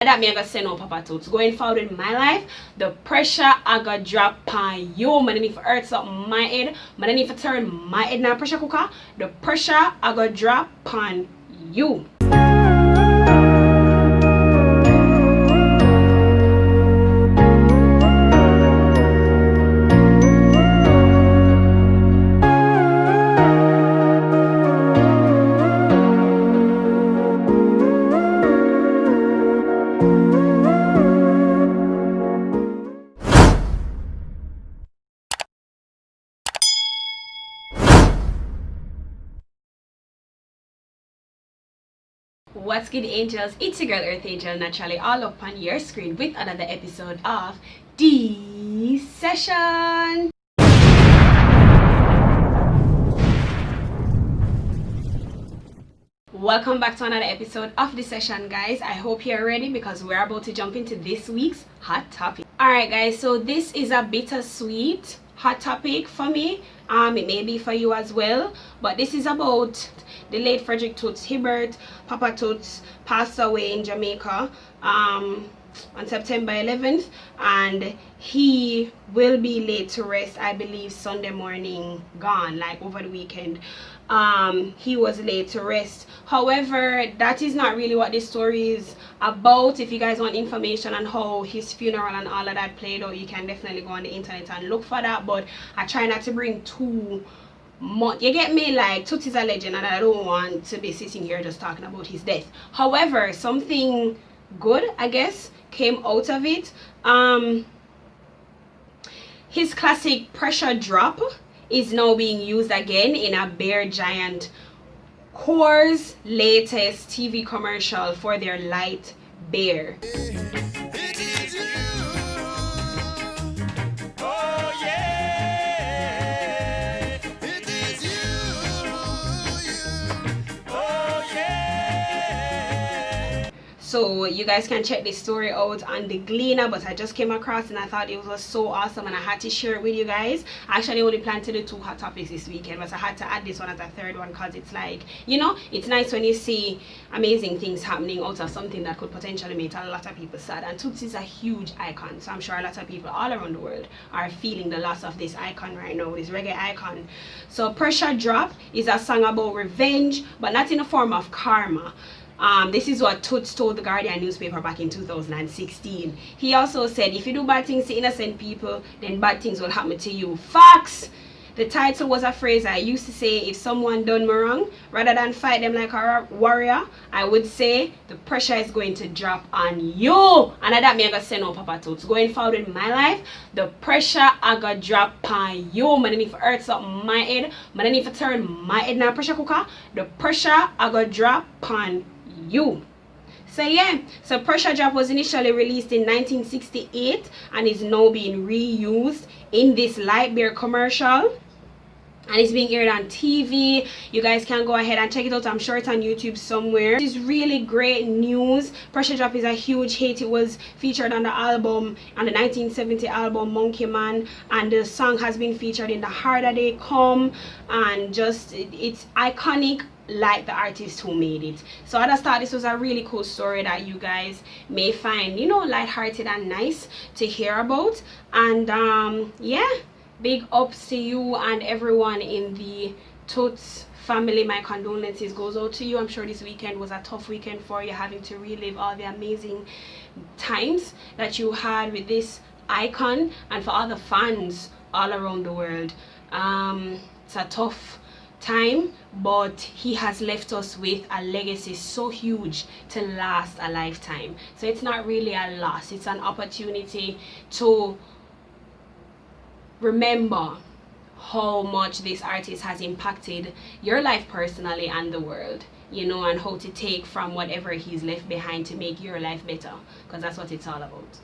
That me I got send no Papa Toots. Going forward in my life, the pressure I got drop on you. Man, I need to earth something my head. Man, I need to turn my head now pressure cooker. The pressure I got drop on you. What's good, angels? It's your girl Earth Angel, naturally all up on your screen with another episode of The Session. Welcome back to another episode of The Session, guys. I hope you're ready because we're about to jump into this week's hot topic. Alright guys, so this is a bittersweet hot topic for me. It may be for you as well, but this is about the late Frederick Toots Hibbert. Papa Toots passed away in Jamaica on September 11th, and he will be laid to rest, I believe, Sunday morning, gone, like over the weekend. He was laid to rest. However, that is not really what this story is about. If you guys want information on how his funeral and all of that played out, you can definitely go on the internet and look for that, but I try not to bring too much. You get me? Like, Toots is a legend and I don't want to be sitting here just talking about his death. However, something good, I guess, came out of it. His classic Pressure Drop is now being used again in a Bear Giant Coors latest TV commercial for their light beer. So you guys can check this story out on the Gleaner, but I just came across and I thought it was so awesome and I had to share it with you guys. I actually only planned to do 2 hot topics this weekend, but I had to add this one as a third one because it's like, you know, it's nice when you see amazing things happening out of something that could potentially make a lot of people sad. And Toots is a huge icon, so I'm sure a lot of people all around the world are feeling the loss of this icon right now, this reggae icon. So Pressure Drop is a song about revenge, but not in the form of karma. This is what Toots told the Guardian newspaper back in 2016. He also said, if you do bad things to innocent people, then bad things will happen to you. Facts! The title was a phrase I used to say if someone done me wrong, rather than fight them like a warrior, I would say the pressure is going to drop on you. And that me I got send no Papa Toots. Going forward in my life, the pressure I got drop on you. Man, I need to earth something my head. Man, I need to turn my head now pressure cooker. The pressure I got drop on you. So yeah, so Pressure Drop was initially released in 1968 and is now being reused in this light beer commercial, and it's being aired on TV. You guys can go ahead and check it out. I'm sure it's on YouTube somewhere. This is really great news. Pressure Drop is a huge hit. It was featured on the album, on the 1970 album Monkey Man, and the song has been featured in The Harder They Come, and just it's iconic like the artist who made it. So I just thought this was a really cool story that you guys may find, you know, lighthearted and nice to hear about. And yeah, big ups to you and everyone in the Toots family. My condolences goes out to you. I'm sure this weekend was a tough weekend for you, having to relive all the amazing times that you had with this icon, and for all the fans all around the world. It's a tough time, but he has left us with a legacy so huge to last a lifetime. So it's not really a loss, it's an opportunity to remember how much this artist has impacted your life personally and the world, you know, and how to take from whatever he's left behind to make your life better, because that's what it's all about.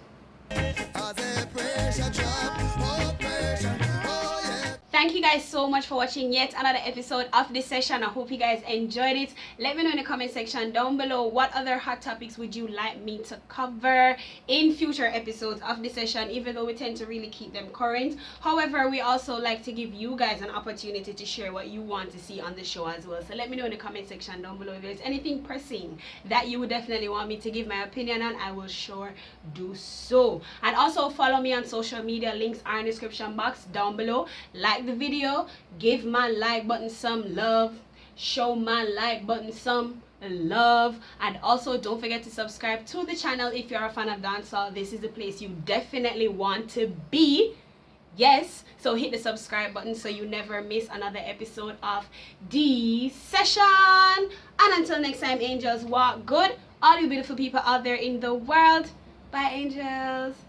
thank you guys so much for watching yet another episode of this session. I hope you guys enjoyed it. Let me know in the comment section down below what other hot topics would you like me to cover in future episodes of this session, even though we tend to really keep them current. However, we also like to give you guys an opportunity to share what you want to see on the show as well. So let me know in the comment section down below if there's anything pressing that you would definitely want me to give my opinion on. I will sure do so. And also follow me on social media. Links are in the description box down below. Like the video, give my like button some love, show my like button some love, and also don't forget to subscribe to the channel if you're a fan of dancehall. This is the place you definitely want to be. Yes, so hit the subscribe button so you never miss another episode of the session. And until next time, angels, walk good. All you beautiful people out there in the world. Bye, angels.